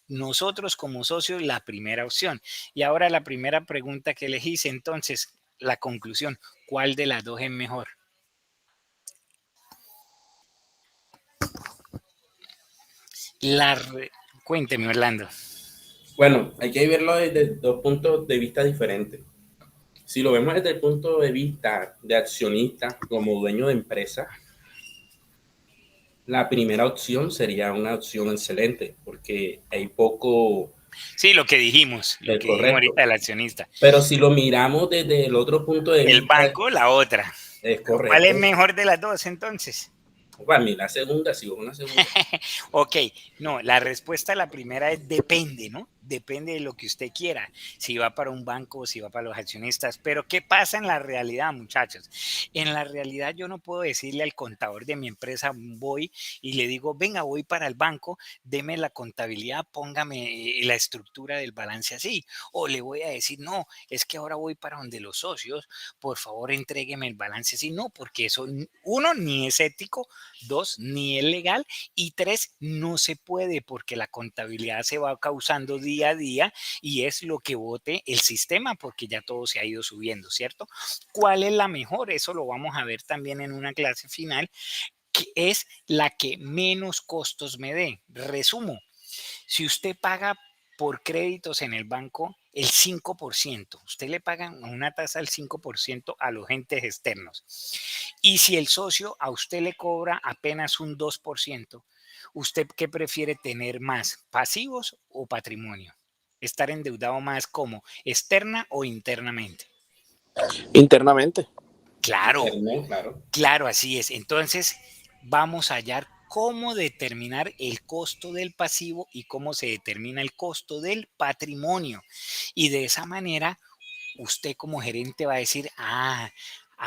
Nosotros como socios la primera opción. Y ahora la primera pregunta que les hice, entonces, la conclusión, ¿cuál de las dos es mejor? Cuénteme, Orlando. Bueno, hay que verlo desde dos puntos de vista diferentes. Si lo vemos desde el punto de vista de accionista como dueño de empresa, la primera opción sería una opción excelente porque hay poco Sí, lo que dijimos correcto. ahorita del accionista. Pero si lo miramos desde el otro punto de El vista, banco, la otra. es Pero ¿cuál es correcto. mejor de las dos entonces? Para mí la segunda, si una segunda. Ok, no, la respuesta a la primera es depende, ¿no? Depende de lo que usted quiera, si va para un banco o si va para los accionistas. Pero ¿qué pasa en la realidad, muchachos? En la realidad yo no puedo decirle al contador de mi empresa, voy y le digo, venga, voy para el banco, deme la contabilidad, póngame la estructura del balance así. O le voy a decir, no, es que ahora voy para donde los socios, por favor, entrégueme el balance así. No, porque eso, uno, ni es ético, dos, ni es legal y tres, no se puede porque la contabilidad se va causando día a día y es lo que vote el sistema porque ya todo se ha ido subiendo, ¿cierto? ¿Cuál es la mejor? Eso lo vamos a ver también en una clase final, que es la que menos costos me dé. Resumo, si usted paga por créditos en el banco el 5%, usted le paga una tasa del 5% a los entes externos. Y si el socio a usted le cobra apenas un 2%, ¿usted qué prefiere tener más, pasivos o patrimonio? Estar endeudado más como externa o internamente. Internamente. Claro, Claro. claro, así es. Entonces, vamos a hallar cómo determinar el costo del pasivo y cómo se determina el costo del patrimonio. Y de esa manera, usted como gerente va a decir, a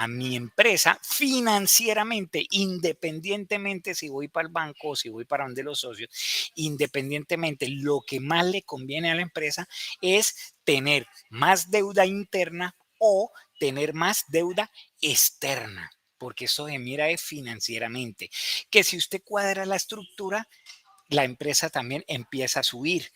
mi empresa financieramente, independientemente si voy para el banco o si voy para donde los socios, independientemente, lo que más le conviene a la empresa es tener más deuda interna o tener más deuda externa, porque eso se mira financieramente. Que si usted cuadra la estructura, la empresa también empieza a subir.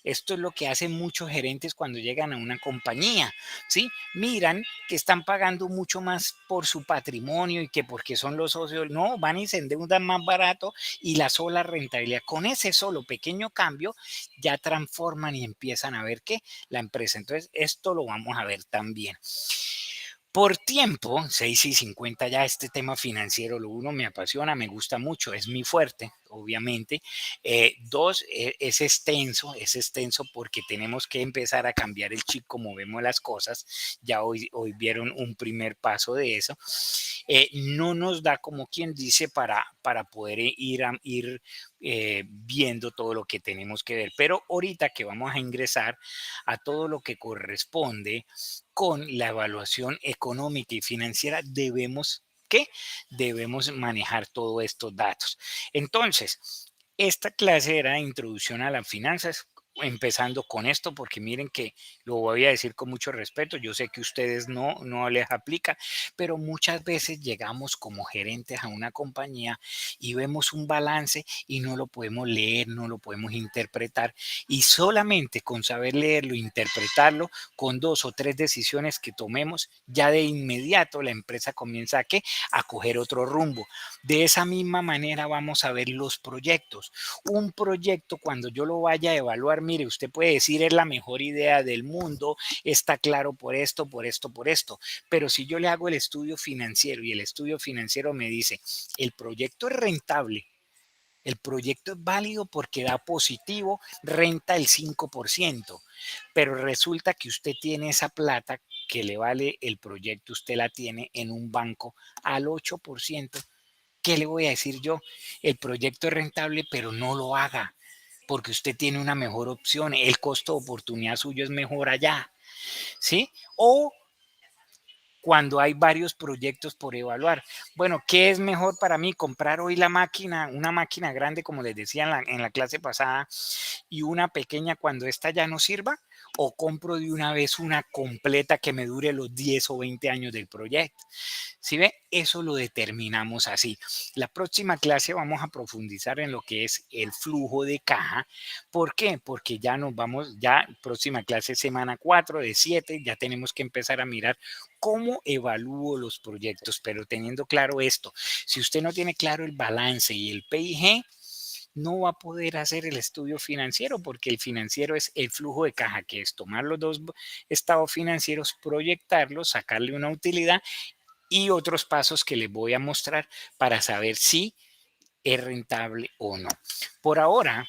Esto es lo que hacen muchos gerentes cuando llegan a una compañía, ¿sí? Miran que están pagando mucho más por su patrimonio y que porque son los socios, no, van y se endeudan más barato y la sola rentabilidad. Con ese solo pequeño cambio ya transforman y empiezan a ver que la empresa. Entonces, esto lo vamos a ver también. Por tiempo, 6:50 ya este tema financiero, lo uno me apasiona, me gusta mucho, es mi fuerte, obviamente. Dos, es extenso porque tenemos que empezar a cambiar el chip como vemos las cosas. Ya hoy vieron un primer paso de eso. No nos da como quien dice para poder ir viendo todo lo que tenemos que ver. Pero ahorita que vamos a ingresar a todo lo que corresponde con la evaluación económica y financiera, debemos manejar todos estos datos. Entonces, esta clase era introducción a las finanzas, empezando con esto, porque miren que lo voy a decir con mucho respeto, yo sé que ustedes no les aplica, pero muchas veces llegamos como gerentes a una compañía y vemos un balance y no lo podemos leer, no lo podemos interpretar, y solamente con saber leerlo, interpretarlo, con 2 o 3 decisiones que tomemos, ya de inmediato la empresa comienza a coger otro rumbo. De esa misma manera vamos a ver los proyectos. Un proyecto, cuando yo lo vaya a evaluar, mire, usted puede decir es la mejor idea del mundo, está claro por esto, por esto, por esto, pero si yo le hago el estudio financiero y el estudio financiero me dice, el proyecto es rentable, el proyecto es válido porque da positivo, renta el 5%, pero resulta que usted tiene esa plata que le vale el proyecto, usted la tiene en un banco al 8%. ¿Qué le voy a decir yo? El proyecto es rentable, pero no lo haga, porque usted tiene una mejor opción. El costo de oportunidad suyo es mejor allá, ¿sí? O cuando hay varios proyectos por evaluar. Bueno, ¿qué es mejor para mí? Comprar hoy la máquina, una máquina grande, como les decía en la clase pasada, y una pequeña cuando esta ya no sirva, o compro de una vez una completa que me dure los 10 o 20 años del proyecto. ¿Sí ve? Eso lo determinamos así. La próxima clase vamos a profundizar en lo que es el flujo de caja. ¿Por qué? Porque ya nos vamos, ya próxima clase semana 4 de 7, ya tenemos que empezar a mirar cómo evalúo los proyectos, pero teniendo claro esto, si usted no tiene claro el balance y el PIG, no va a poder hacer el estudio financiero, porque el financiero es el flujo de caja, que es tomar los dos estados financieros, proyectarlos, sacarle una utilidad y otros pasos que les voy a mostrar para saber si es rentable o no. Por ahora,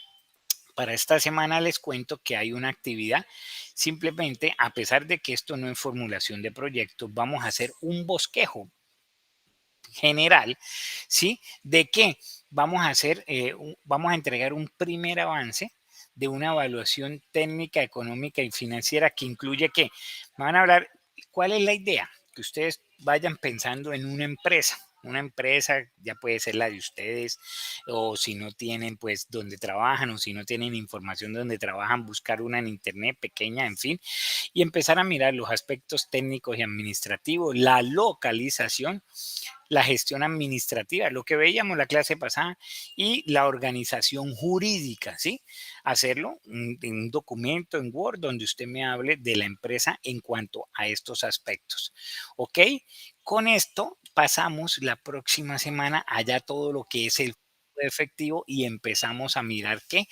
para esta semana les cuento que hay una actividad. Simplemente, a pesar de que esto no es formulación de proyectos, vamos a hacer un bosquejo general, ¿sí? ¿De qué? Vamos a hacer, vamos a entregar un primer avance de una evaluación técnica, económica y financiera que incluye que van a hablar, ¿cuál es la idea? Que ustedes vayan pensando en una empresa. Una empresa ya puede ser la de ustedes, o si no tienen, pues donde trabajan, o si no tienen información donde trabajan, buscar una en internet pequeña, en fin, y empezar a mirar los aspectos técnicos y administrativos, la localización, la gestión administrativa, lo que veíamos la clase pasada, y la organización jurídica, ¿sí? Hacerlo en un documento en Word donde usted me hable de la empresa en cuanto a estos aspectos, ¿ok? Con esto pasamos la próxima semana allá todo lo que es el efectivo y empezamos a mirar que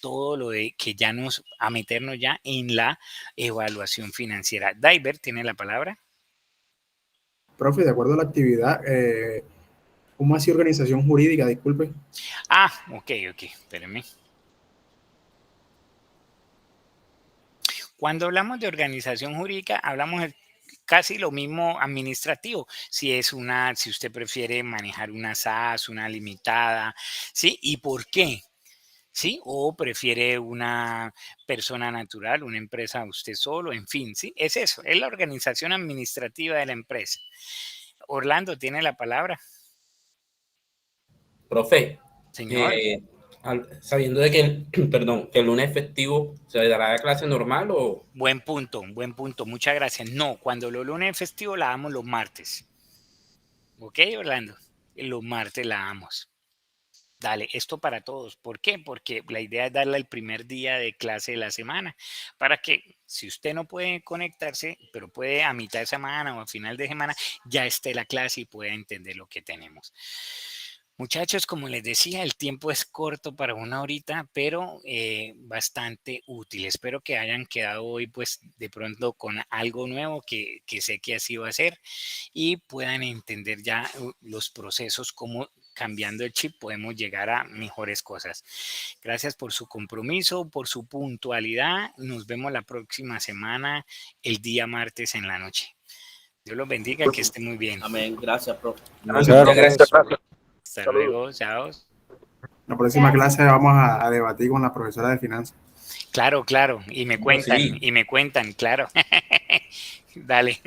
todo lo de que ya a meternos ya en la evaluación financiera. Diver tiene la palabra. Profe, de acuerdo a la actividad, ¿cómo así organización jurídica? Disculpe. Ok, espérenme. Cuando hablamos de organización jurídica, hablamos de casi lo mismo administrativo. Si usted prefiere manejar una SAS, una limitada, ¿sí? ¿Y por qué? ¿Sí? O prefiere una persona natural, una empresa usted solo, en fin, ¿sí? Es eso, es la organización administrativa de la empresa. Orlando tiene la palabra. Profe, Señor. sabiendo de que, perdón, que el lunes festivo, ¿se dará la clase normal o...? Buen punto, muchas gracias. No, cuando los lunes es festivo la damos los martes. ¿Ok, Orlando? Los martes la damos. Dale, esto para todos. ¿Por qué? Porque la idea es darle el primer día de clase de la semana, para que si usted no puede conectarse, pero puede a mitad de semana o a final de semana, ya esté la clase y pueda entender lo que tenemos. Muchachos, como les decía, el tiempo es corto para una horita, pero bastante útil. Espero que hayan quedado hoy, pues, de pronto con algo nuevo que sé que así va a ser, y puedan entender ya los procesos, cómo cambiando el chip podemos llegar a mejores cosas. Gracias por su compromiso, por su puntualidad. Nos vemos la próxima semana, el día martes en la noche. Dios los bendiga, que esté muy bien. Amén. Gracias, profe. Muchas gracias. Hasta luego, chao. La próxima clase vamos a debatir con la profesora de finanzas. Claro, y me cuentan, claro. Dale.